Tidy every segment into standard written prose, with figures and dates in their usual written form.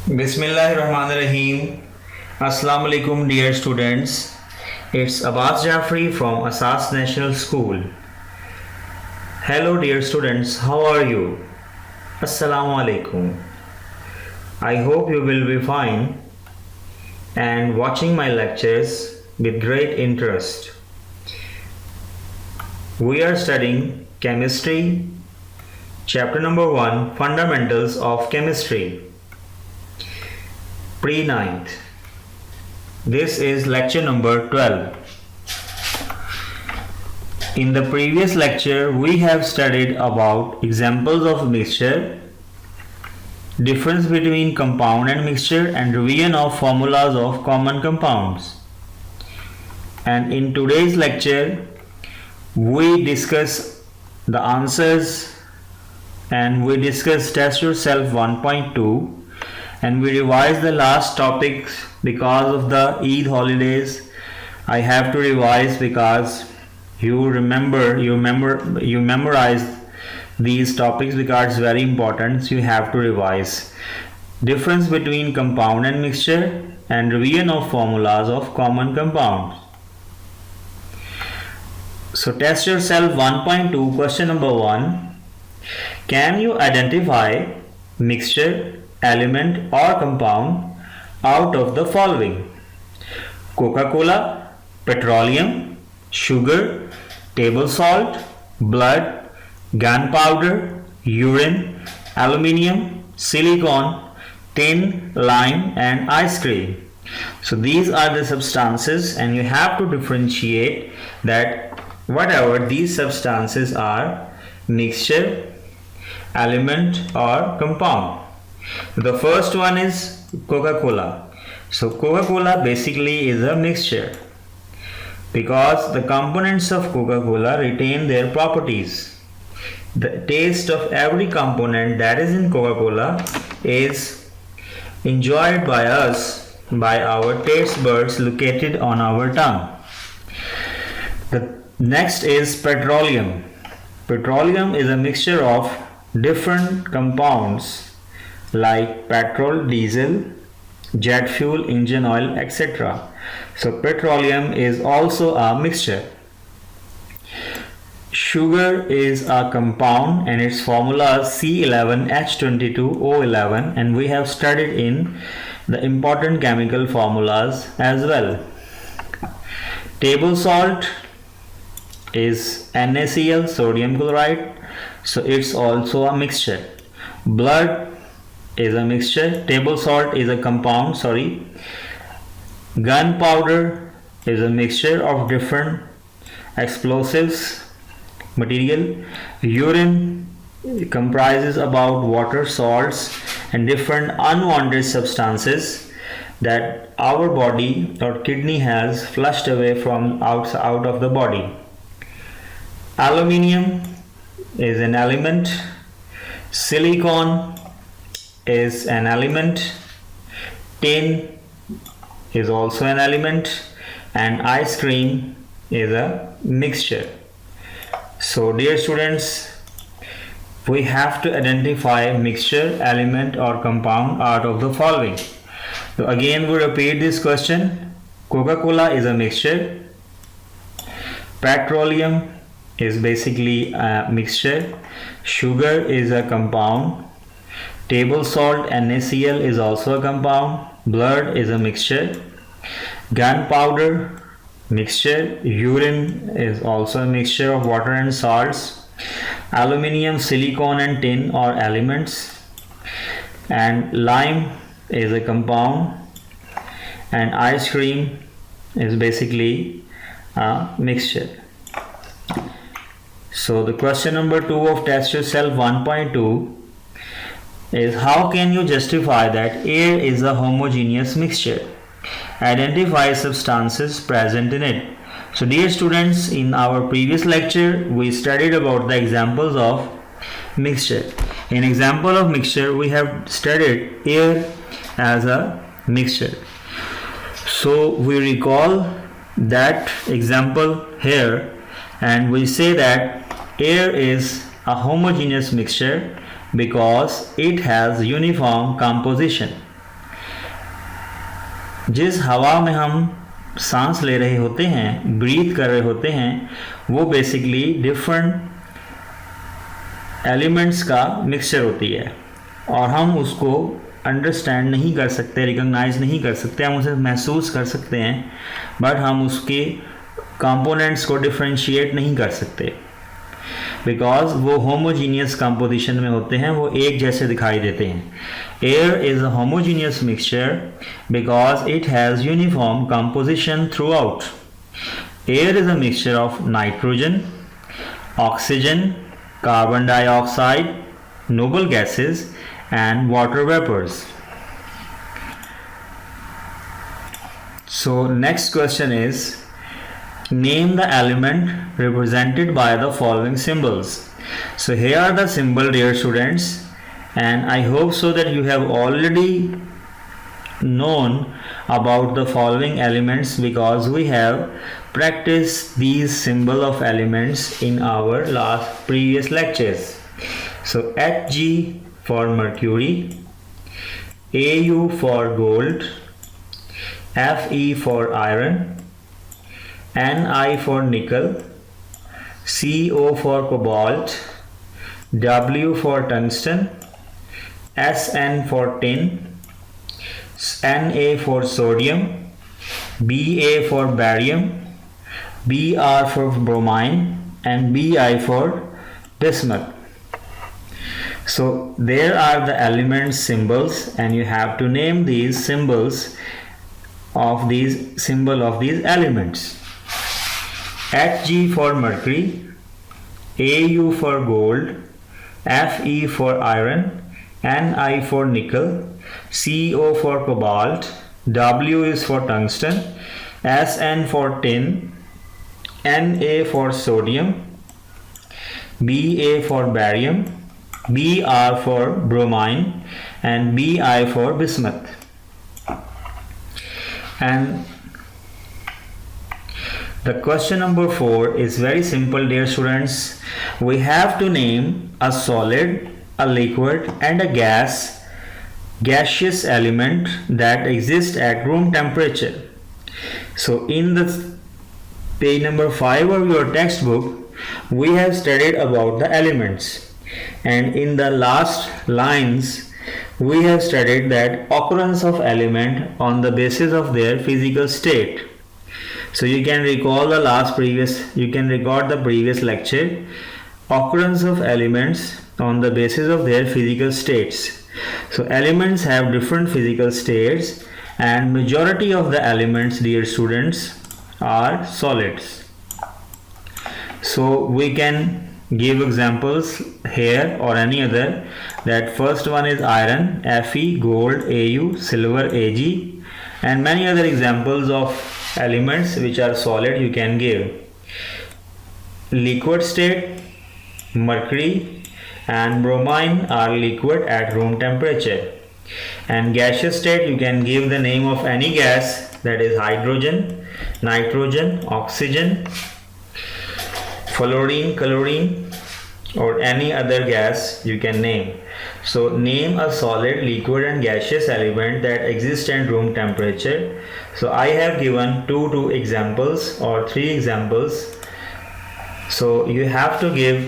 Bismillahirrahmanirrahim. Assalamu alaikum dear students. It's Abbas Jafri from Asas National School. Hello dear students, how are you? Assalamu alaikum. I hope you will be fine and watching my lectures with great interest. We are studying chemistry, chapter number 1, Fundamentals of Chemistry. Pre-9th. This is lecture number 12. In the previous lecture, we have studied about examples of mixture, difference between compound and mixture, and revision of formulas of common compounds. And in today's lecture, we discuss the answers and we discuss Test Yourself 1.2. And we revised the last topics because of the Eid holidays. I have to revise because you memorized these topics because it's very important, so you have to revise. Difference between compound and mixture and revision of formulas of common compounds. So Test Yourself 1.2, question number 1. Can you identify mixture, element or compound out of the following? Coca-Cola, petroleum, sugar, table salt, blood, gunpowder, urine, aluminium, silicon, tin, lime and ice cream. So these are the substances and you have to differentiate that whatever these substances are, mixture, element or compound. The first one is Coca-Cola. So Coca-Cola basically is a mixture because the components of Coca-Cola retain their properties. The taste of every component that is in Coca-Cola is enjoyed by us by our taste buds located on our tongue. The next is petroleum. Petroleum is a mixture of different compounds like petrol, diesel, jet fuel, engine oil, etc. So petroleum is also a mixture. Sugar is a compound and its formula is C11H22O11 and we have studied in the important chemical formulas as well. Table salt is NaCl, sodium chloride, so it's also a mixture. Blood is a mixture. Table salt is a compound, Gunpowder is a mixture of different explosives material. Urine comprises about water, salts and different unwanted substances that our body or kidney has flushed away from out of the body. Aluminium is an element. Silicon is an element, tin is also an element and ice cream is a mixture. So dear students, we have to identify mixture, element or compound out of the following. So again we repeat this question. Coca-Cola is a mixture, petroleum is basically a mixture, sugar is a compound, table salt NaCl is also a compound, blood is a mixture, gunpowder mixture, urine is also a mixture of water and salts, aluminium, silicon and tin are elements, and lime is a compound, and ice cream is basically a mixture. So the question number 2 of Test Yourself 1.2 is how can you justify that air is a homogeneous mixture? Identify substances present in it. So dear students, in our previous lecture we studied about the examples of mixture. In example of mixture we have studied air as a mixture. So we recall that example here and we say that air is a homogeneous mixture because it has uniform composition. जिस हवा में हम सांस ले रहे होते हैं, breathe कर रहे होते हैं, वो बेसिकली डिफरेंट एलिमेंट्स का मिक्सचर होती है और हम उसको अंडरस्टैंड नहीं कर सकते, रिकॉग्नाइज नहीं कर सकते, हम उसे महसूस कर सकते हैं बट हम उसके कंपोनेंट्स को डिफ्रेंशिएट नहीं कर सकते बिकॉज वो होमोजीनियस कंपोजिशन में होते हैं, वो एक जैसे दिखाई देते हैं. Air is a homogeneous mixture because it has uniform composition through out. Air is a mixture of nitrogen, oxygen, carbon dioxide, noble gases and water vapors. So next question is, name the element represented by the following symbols. So here are the symbol, dear students, and I hope so that you have already known about the following elements because we have practiced these symbol of elements in our previous lectures. So Hg for mercury, Au for gold, Fe for iron, Ni for nickel, Co for cobalt, W for tungsten, Sn for tin, Na for sodium, Ba for barium, Br for bromine and Bi for bismuth. So there are the element symbols and you have to name these symbols of these elements. Hg for mercury, Au for gold, Fe for iron, Ni for nickel, Co for cobalt, W is for tungsten, Sn for tin, Na for sodium, Ba for barium, Br for bromine and Bi for bismuth. And the question number 4 is very simple, dear students. We have to name a solid, a liquid and a gaseous element that exists at room temperature. So in the page number 5 of your textbook, we have studied about the elements, and in the last lines we have studied that occurrence of element on the basis of their physical state. So you can recall you can record the previous lecture, occurrence of elements on the basis of their physical states. So elements have different physical states and majority of the elements, dear students, are solids. So we can give examples here or any other. That first one is iron, Fe, gold, Au, silver, Ag, and many other examples of elements which are solid you can give. Liquid state, mercury and bromine are liquid at room temperature, and gaseous state you can give the name of any gas, that is hydrogen, nitrogen, oxygen, fluorine, chlorine, or any other gas you can name. So name a solid, liquid and gaseous element that exists at room temperature. So I have given two examples or 3 examples. So you have to give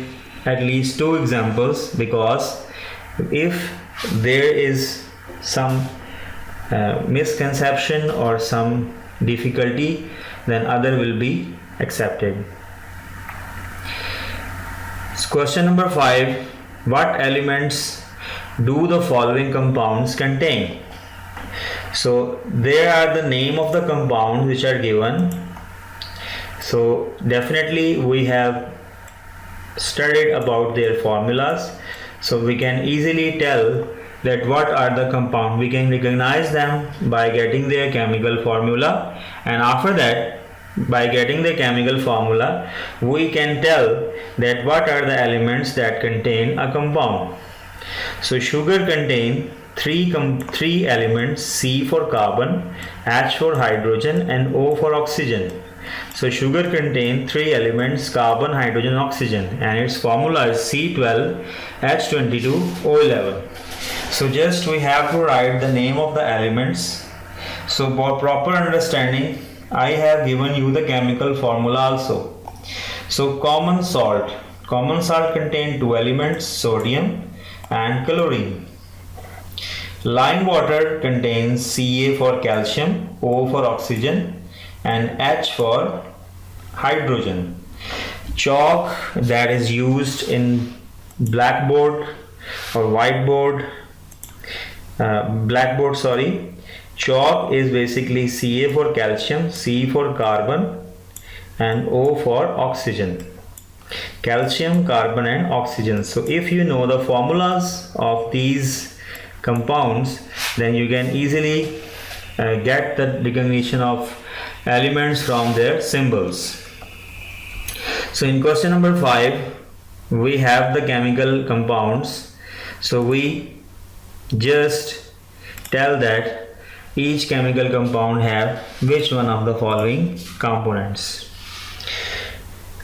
at least 2 examples, because if there is some misconception or some difficulty, then other will be accepted. Question number 5. What elements do the following compounds contain? So there are the name of the compounds which are given. So definitely we have studied about their formulas, so we can easily tell that what are the compounds. We can recognize them by getting their chemical formula, and after that, by getting the chemical formula, we can tell that what are the elements that contain a compound. So sugar contains three elements: C for carbon, H for hydrogen and O for oxygen. So sugar contains 3 elements: carbon, hydrogen, oxygen, and its formula is C12H22O11. So just we have to write the name of the elements So for proper understanding, I have given you the chemical formula also. So common salt contain two elements, sodium and chlorine. Lime water contains Ca for calcium, O for oxygen and H for hydrogen. Chalk that is used in blackboard or whiteboard, chalk is basically Ca for calcium, C for carbon and O for oxygen. Calcium, carbon and oxygen. So if you know the formulas of these compounds, then you can easily get the recognition of elements from their symbols. So in question number 5, we have the chemical compounds. So we just tell that each chemical compound have which one of the following components.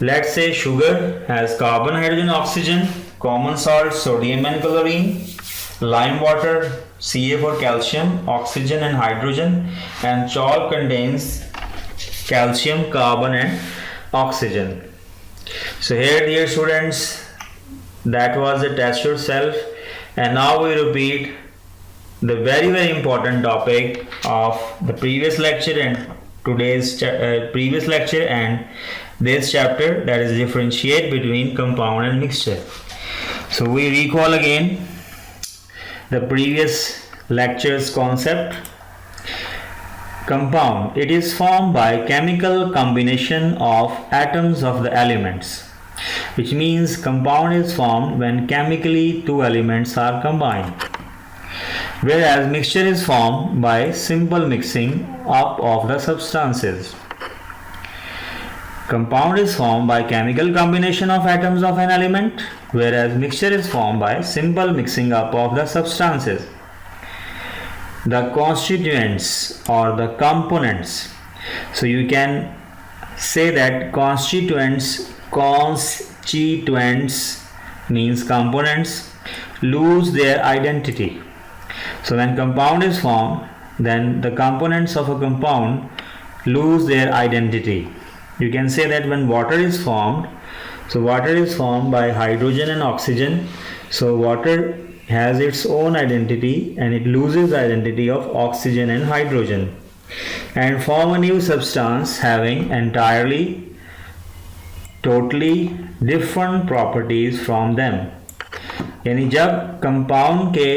Let's say sugar has carbon, hydrogen, oxygen, common salt, sodium and chlorine, lime water, Ca for calcium, oxygen and hydrogen, and chalk contains calcium, carbon and oxygen. So here, dear students, that was the test yourself, and now we repeat the very important topic of the previous lecture and today's previous lecture and this chapter, that is differentiate between compound and mixture. So we recall again the previous lecture's concept. Compound, it is formed by chemical combination of atoms of the elements, which means compound is formed when chemically two elements are combined, whereas mixture is formed by simple mixing up of the substances. Compound is formed by chemical combination of atoms of an element, whereas mixture is formed by simple mixing up of the substances. The constituents or the components. So you can say that constituents means components lose their identity. So when compound is formed, then the components of a compound lose their identity. You can say that when water is formed, so water is formed by hydrogen and oxygen. So water has its own identity and it loses the identity of oxygen and hydrogen and form a new substance having entirely, totally different properties from them. यानी जब compound के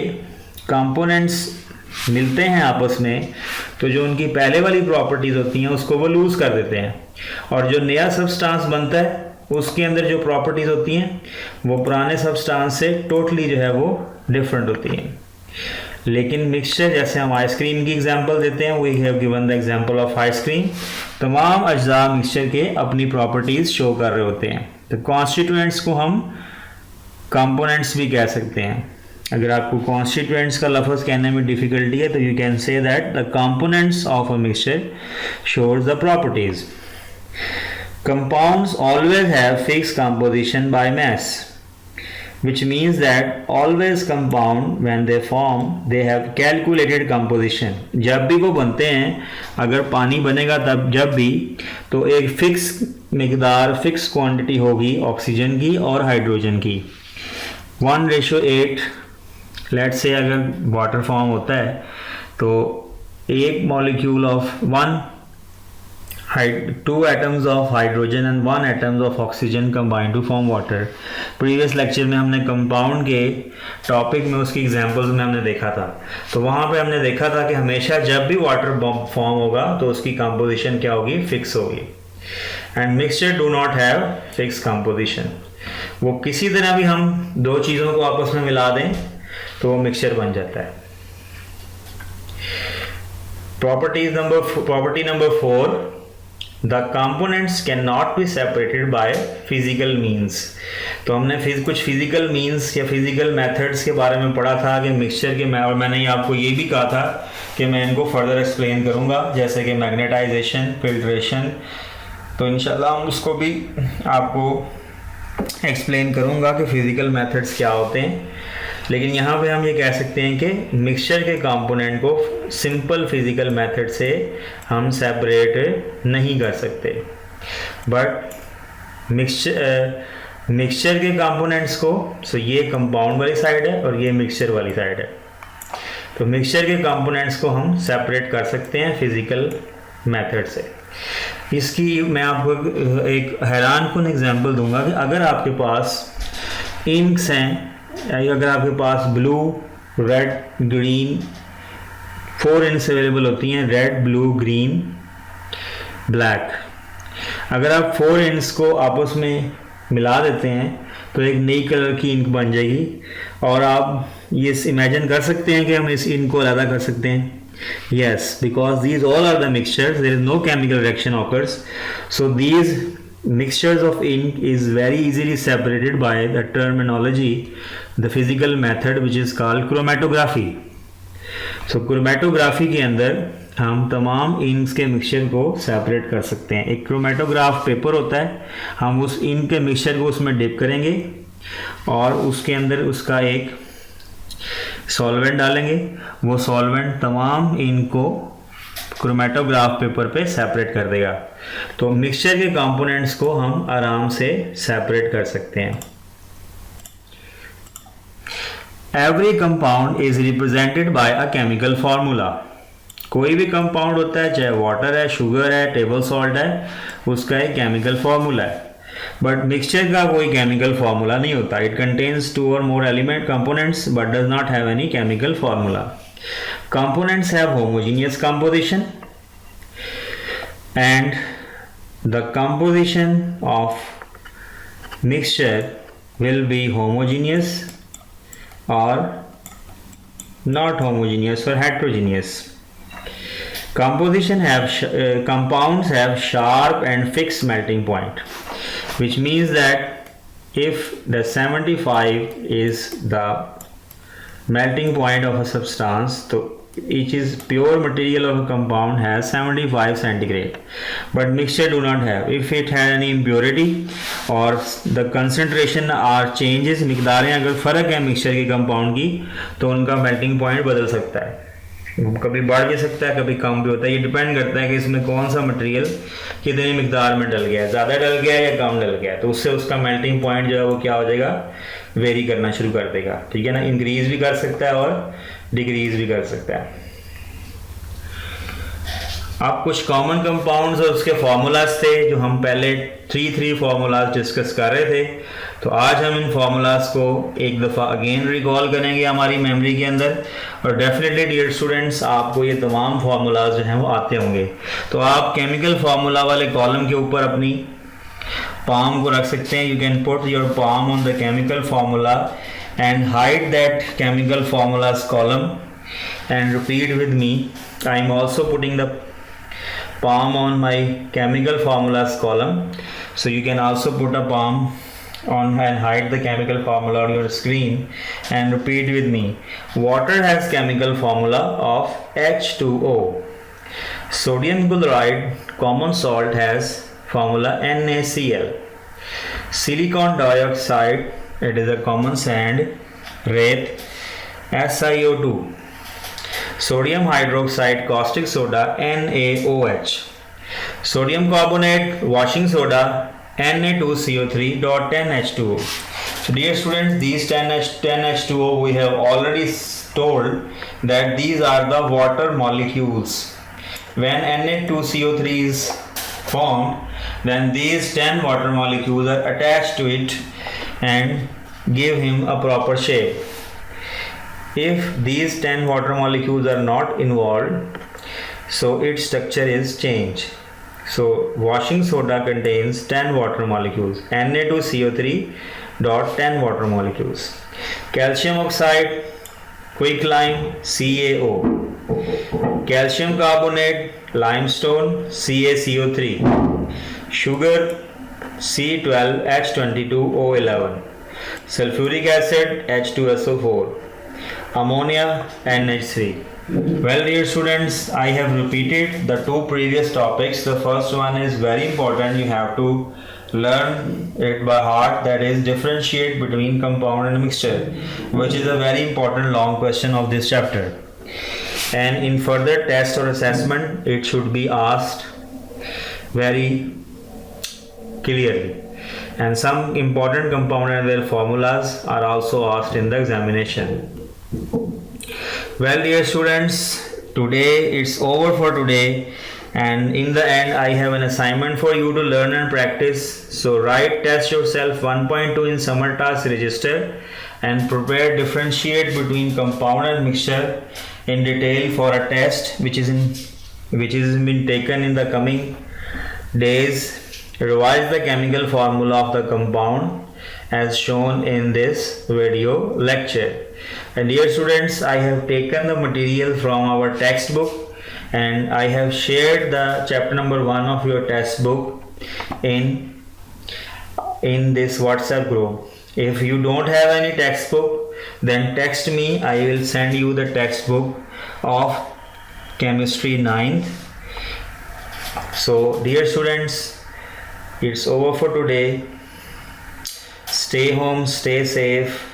components मिलते हैं आपस में, तो जो उनकी पहले वाली प्रॉपर्टीज होती हैं उसको वो लूज कर देते हैं, और जो नया सब्सटेंस बनता है उसके अंदर जो प्रॉपर्टीज होती हैं वो पुराने सब्सटेंस से टोटली जो है वो डिफरेंट होती हैं. लेकिन मिक्सचर, जैसे हम आइसक्रीम की एग्जांपल देते हैं, we have given the example of ice cream, तमाम अज्जा मिक्सचर के अपनी प्रॉपर्टीज शो कर रहे होते हैं. तो कॉन्स्टिट्यूएंट्स को हम कंपोनेंट्स भी कह सकते हैं. अगर आपको कॉन्स्टिट्यूएंट्स का लफ्ज़ कहने में डिफ़िकल्टी है तो you can say that the components of a mixture shows the properties. Compounds always have fixed composition by mass, which means that always compound when they form they have calculated composition. जब भी वो बनते हैं, अगर पानी बनेगा तब जब भी, तो एक फिक्स मिकदार, फिक्स क्वांटिटी होगी ऑक्सीजन की और हाइड्रोजन की. 1:8. लेट्स से अगर वाटर फॉर्म होता है तो एक molecule of 2 atoms of hydrogen and 1 atoms of oxygen combine to form water. Previous lecture में हमने कंपाउंड के टॉपिक में उसकी एग्जांपल्स में हमने देखा था, तो वहाँ पे हमने देखा था कि हमेशा जब भी वाटर फॉर्म होगा तो उसकी कंपोजिशन क्या होगी, फिक्स होगी. And mixture do not have fix composition. वो किसी तरह भी हम दो चीज़ों को आपस में मिला दें तो वो मिक्सचर बन जाता है. Property number 4, The components cannot be separated by physical means. तो हमने कुछ फिजिकल मीन्स या फिजिकल मेथड्स के बारे में पढ़ा था कि मिक्सचर के, और मैंने आपको ये भी कहा था कि मैं इनको फर्दर एक्सप्लेन करूँगा, जैसे कि मैग्नेटाइजेशन, फिल्ट्रेशन. तो इंशाल्लाह हम उसको भी आपको एक्सप्लेन करूँगा कि फिजिकल मेथड्स क्या होते हैं. लेकिन यहाँ पे हम ये कह सकते हैं कि मिक्सचर के कंपोनेंट को सिंपल फिजिकल मेथड से हम सेपरेट नहीं कर सकते, बट मिक्सचर के कंपोनेंट्स को, सो ये कंपाउंड वाली साइड है और ये मिक्सचर वाली साइड है, तो मिक्सचर के कंपोनेंट्स को हम सेपरेट कर सकते हैं फिजिकल मेथड से। इसकी मैं आपको एक हैरानकुन एग्जांपल दूंगा कि अगर आपके पास इंक्स हैं, अगर आपके पास blue, red, green 4 inks available होती हैं, रेड, ब्लू, ग्रीन, ब्लैक, अगर आप 4 इंक्स को आपस में मिला देते हैं तो एक नई कलर की इंक बन जाएगी। और आप ये इमेजिन कर सकते हैं कि हम इस इंक को अलग कर सकते हैं। Yes, because these all are the mixtures, there is no chemical reaction occurs, so these mixtures of ink is very easily separated by the terminology, the physical method which is called chromatography. So chromatography के अंदर हम तमाम inks के mixture को separate कर सकते हैं। एक क्रोमेटोग्राफ पेपर होता है, हम उस इंक के मिक्सचर को उसमें डिप करेंगे और उसके अंदर उसका एक सॉल्वेंट डालेंगे, वो सॉल्वेंट तमाम इनको क्रोमेटोग्राफ पेपर पे सेपरेट कर देगा। तो मिक्सचर के कंपोनेंट्स को हम आराम से सेपरेट कर सकते हैं। Every compound is represented by a chemical formula. कोई भी कंपाउंड होता है, चाहे वाटर है, शुगर है, टेबल सॉल्ट है, उसका एक केमिकल फार्मूला है। बट मिक्सचर का कोई केमिकल फार्मूला नहीं होता। It contains 2 or more element components but does not have any chemical formula. Components have homogeneous composition and the composition of mixture will be homogeneous or not homogeneous or heterogeneous. Compounds have sharp and fixed melting point, which means that if the 75 is the melting point of a substance, so each is pure material of a compound has 75 centigrade, but mixture do not have. If it had any impurity or the concentration or changes, मिकदारें अगर फ़र्क है mixture के compound की, तो उनका melting point बदल सकता है, कभी बढ़ भी सकता है, कभी कम भी होता है। ये डिपेंड करता है कि इसमें कौन सा मटेरियल कितनी मिकदार में डल गया है, ज़्यादा डल गया है या कम डल गया है, तो उससे उसका मेल्टिंग पॉइंट जो है वो क्या हो जाएगा, वेरी करना शुरू कर देगा। ठीक है ना, इंक्रीज भी कर सकता है और डिक्रीज भी कर सकता है। अब कुछ कॉमन कंपाउंड्स और उसके फार्मूलाज थे जो हम पहले 3 फार्मूलाज डिस्कस कर रहे थे, तो आज हम इन फार्मूलाज को एक दफ़ा अगेन रिकॉल करेंगे हमारी मेमोरी के अंदर। और डेफिनेटली डियर स्टूडेंट्स, आपको ये तमाम फार्मूलाज जो हैं वो आते होंगे, तो आप केमिकल फार्मूला वाले कॉलम के ऊपर अपनी पाम को रख सकते हैं। You can put your palm on the chemical formula and hide that chemical formulas column and repeat with me. I am also putting the palm on my chemical formulas column, so you can also put a palm on and hide the chemical formula on your screen and repeat with me. Water has chemical formula of H2O. Sodium chloride, common salt, has formula NaCl. Silicon dioxide, it is a common sand, rate, SiO2. Sodium hydroxide, caustic soda, NaOH. Sodium carbonate, washing soda, Na2CO3.10H2O. So dear students, these 10H2O we have already told that these are the water molecules. When Na2CO3 is formed, then these 10 water molecules are attached to it and give him a proper shape. If these 10 water molecules are not involved, so its structure is changed. So washing soda contains 10 water molecules, Na2CO3 dot 10 water molecules. Calcium oxide, quicklime, CaO. Calcium carbonate, limestone, CaCO3. Sugar, C12H22O11. Sulfuric acid, H2SO4. Ammonia, NH3. Well dear students, I have repeated the 2 previous topics. The first one is very important, you have to learn it by heart, that is differentiate between compound and mixture, which is a very important long question of this chapter. And in further test or assessment, it should be asked very clearly. And some important compound and their formulas are also asked in the examination. Well, dear students, today it's over for today, and in the end I have an assignment for you to learn and practice. So write test yourself 1.2 in summer task register and prepare differentiate between compound and mixture in detail for a test which is been taken in the coming days. Revise the chemical formula of the compound as shown in this video lecture. And dear students, I have taken the material from our textbook and I have shared the chapter number 1 of your textbook in this WhatsApp group. If you don't have any textbook, then text me. I will send you the textbook of chemistry 9th. So dear students, it's over for today. Stay home, stay safe.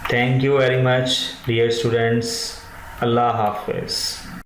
Thank you very much, dear students. Allah Hafiz.